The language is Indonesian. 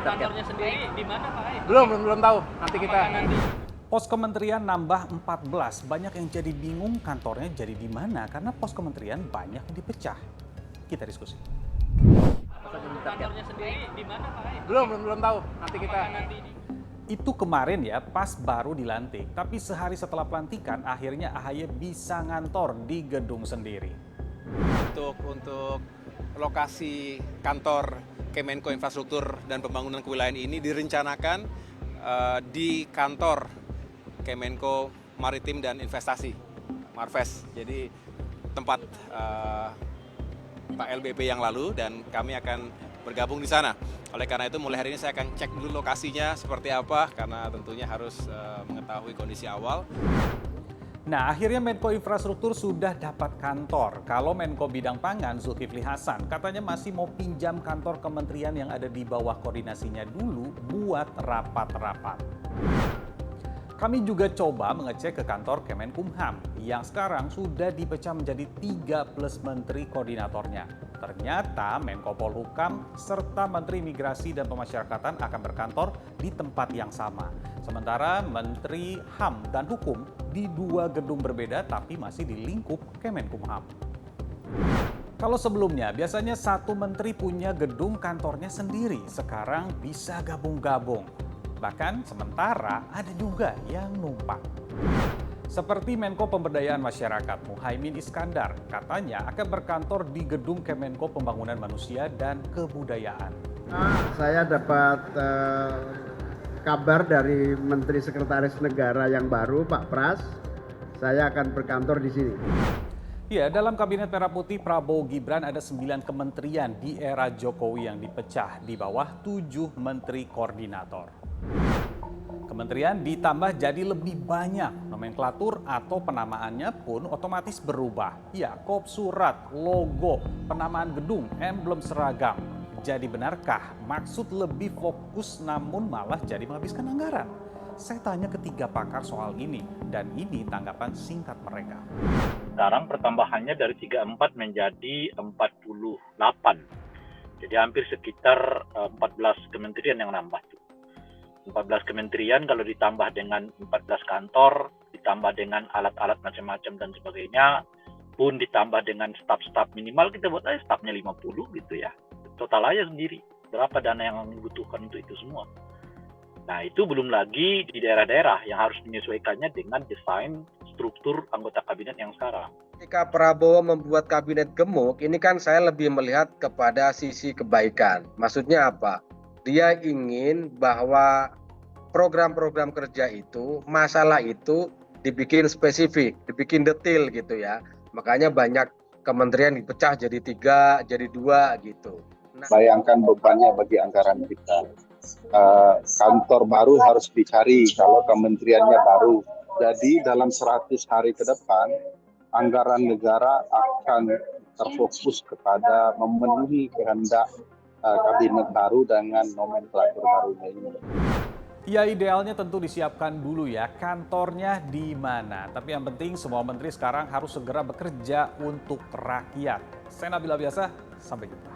rakyat. Kantornya sendiri di mana Pak? Belum tahu. Nanti kita. Pos kementerian nambah 14, banyak yang jadi bingung kantornya jadi di mana karena pos kementerian banyak dipecah. Kita diskusi. Kantornya sendiri di mana Pak? Belum tahu. Nanti kita. Itu kemarin ya, pas baru dilantik. Tapi sehari setelah pelantikan, akhirnya AHY bisa ngantor di gedung sendiri. Untuk lokasi kantor Kemenko Infrastruktur dan Pembangunan Kewilayahan ini direncanakan di kantor Kemenko Maritim dan Investasi, Marves. Jadi tempat Pak LBP yang lalu dan kami akan bergabung di sana. Oleh karena itu mulai hari ini saya akan cek dulu lokasinya seperti apa karena tentunya harus mengetahui kondisi awal. Nah, akhirnya Menko Infrastruktur sudah dapat kantor. Kalau Menko Bidang Pangan Zulkifli Hasan katanya masih mau pinjam kantor kementerian yang ada di bawah koordinasinya dulu buat rapat-rapat. Kami juga coba mengecek ke kantor Kemenkumham yang sekarang sudah dipecah menjadi 3 plus menteri koordinatornya. Ternyata Menko Polhukam serta Menteri Migrasi dan Pemasyarakatan akan berkantor di tempat yang sama. Sementara Menteri HAM dan Hukum di 2 gedung berbeda tapi masih di lingkup Kemenkumham. Kalau sebelumnya biasanya satu menteri punya gedung kantornya sendiri, sekarang bisa gabung-gabung. Bahkan sementara ada juga yang numpang. Seperti Menko Pemberdayaan Masyarakat Muhaimin Iskandar, katanya akan berkantor di gedung Kemenko Pembangunan Manusia dan Kebudayaan. Saya dapat kabar dari Menteri Sekretaris Negara yang baru, Pak Pras. Saya akan berkantor di sini. Ya, dalam Kabinet Merah Putih Prabowo Gibran ada 9 kementerian di era Jokowi yang dipecah di bawah 7 menteri koordinator. Kementerian ditambah jadi lebih banyak, nomenklatur atau penamaannya pun otomatis berubah. Ya, kop surat, logo, penamaan gedung, emblem seragam. Jadi benarkah maksud lebih fokus namun malah jadi menghabiskan anggaran? Saya tanya ketiga pakar soal ini dan ini tanggapan singkat mereka. Sekarang pertambahannya dari 34 menjadi 48. Jadi hampir sekitar 14 kementerian yang nambah. 14 kementerian kalau ditambah dengan 14 kantor, ditambah dengan alat-alat macam-macam dan sebagainya, pun ditambah dengan staf-staf minimal, kita buat aja stafnya 50 gitu ya. Total aja sendiri, berapa dana yang dibutuhkan untuk itu semua. Nah itu belum lagi di daerah-daerah yang harus menyesuaikannya dengan desain struktur anggota kabinet yang sekarang. Ketika Prabowo membuat kabinet gemuk, ini kan saya lebih melihat kepada sisi kebaikan. Maksudnya apa? Dia ingin bahwa program-program kerja itu, masalah itu dibikin spesifik, dibikin detail gitu ya. Makanya banyak kementerian dipecah jadi 3, jadi 2 gitu. Bayangkan bebannya bagi anggaran kita. Kantor baru harus dicari kalau kementeriannya baru. Jadi dalam 100 hari ke depan, anggaran negara akan terfokus kepada memenuhi kehendak kabinet baru dengan nomenklatur barunya ini. Ya idealnya tentu disiapkan dulu ya kantornya di mana. Tapi yang penting semua menteri sekarang harus segera bekerja untuk rakyat. Saya Nabila Biasa, sampai jumpa.